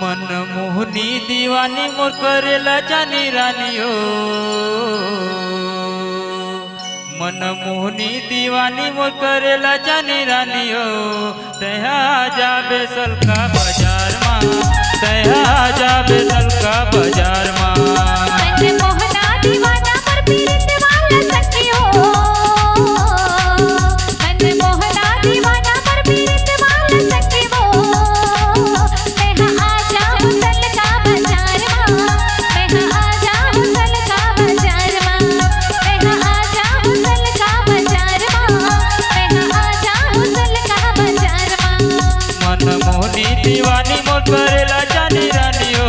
मनमोहनी दीवानी मोर करेला जानी रानियो। मनमोहनी दीवानी मोर करेला जानी रानियो। तया जा बेसल का बाजार माँ, तया जा बेसल का बाजार माँ। मनमोहना दीवाना मोर पीरित वाला सखियो। मनमोहना दीवाना मोर पीरित वाला सखियो। मैं आजा हुसल का बाजार माँ, मैं आजा हुसल का बाजार माँ, मैं आजा हुसल का बाजार माँ, मैं आजा हुसल का बाजार माँ। मनमोहनी दीवानी मोर करेला जानी रानियो।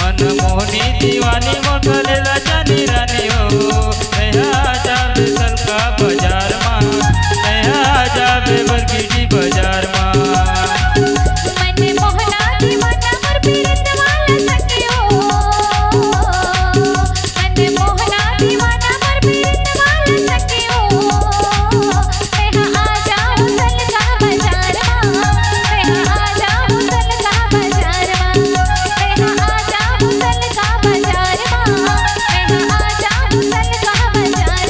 मनमोहनी दीवानी मोर करेला जानी रानियो। तया जा बेसल का बाजार माँ, तया जा बेबरगीडी बाजार माँ। मनमोहना दीवाना मोर पीरित वाला सखियो। मनमोहना दीवाना मोर पीरित वाला सखियो। मैं आजा हुसल का बाजार माँ, मैं आजा हुसल का बाजार माँ, मैं आजा हुसल का बाजार माँ, मैं आजा हुसल का बाजार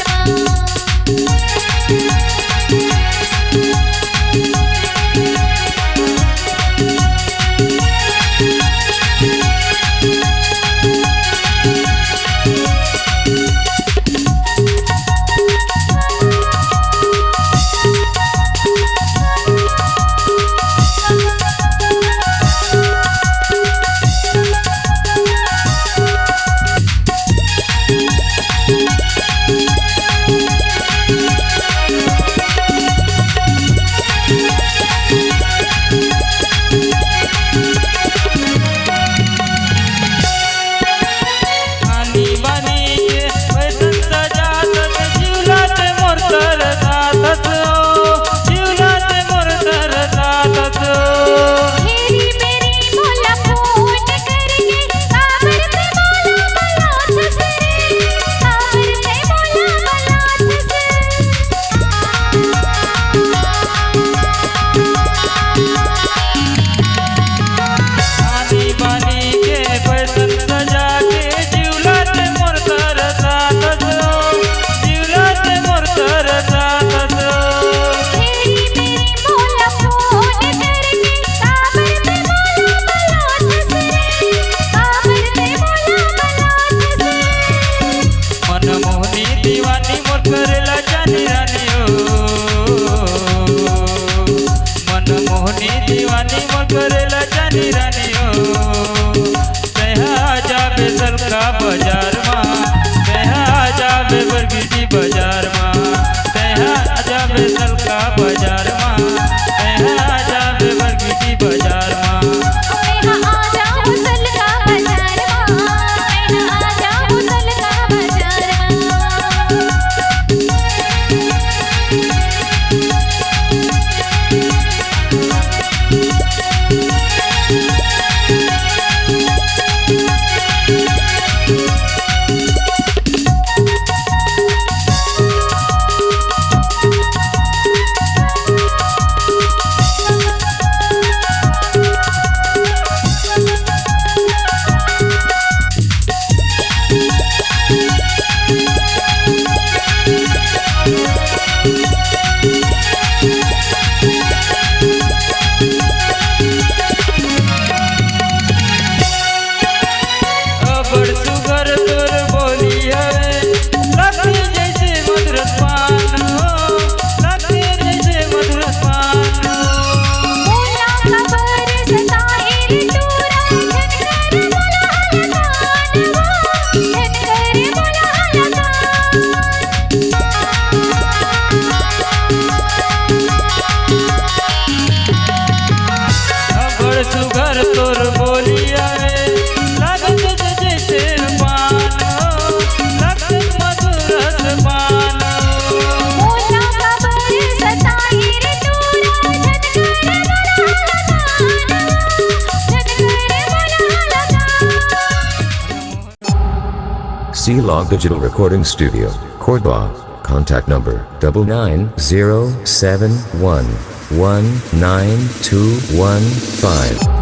आनी बानी के वैसन सजातत जीवलात मोर तरसातत जीवलात मोर तरसातत। मेरी मेरी मोला फोन करके काबर पे मोला बलात से, काबर पे मोला बलात से। आनी बानी के वैसन सजा के जीवलात मोर तरसातत जीवलात मोर तरसातत। मेरी मेरी मोला फोन करके काबर पे मोला बलात से, काबर पे मोला बलात से। मनमोहनी दीवानी मोर करेला जानी रानियो। मनमोहनी दीवानी मोर करेला जानी रानियो। तया जा बेसल का बाजार माँ, तया जा बेबरगीडी बाजार माँ, तया जा बेसल का बाजार माँ, तया जा बेबरगीडी बाजार माँ। मैं आजा हुसल का बाजार माँ, मैं आजा हुसल का बाजार माँ। अबड़ सुगर तोर बोली है लगती जैसे मधुर पान हो, लगती जैसे मधुर पान हो। मोला खबर सताए रे तोरा, झनकर मोला लगान वो, झनकर मोला अबड़ सुगर तोर बोली है लगत जैसे पान हो, लगत मधुर पान हो। मोला खबर सताए रे तोरा, झनकर मोला लगान वो, झनकर मोला लगान। C-Log Digital Recording Studio, Cordoba. Contact number 99071 19215.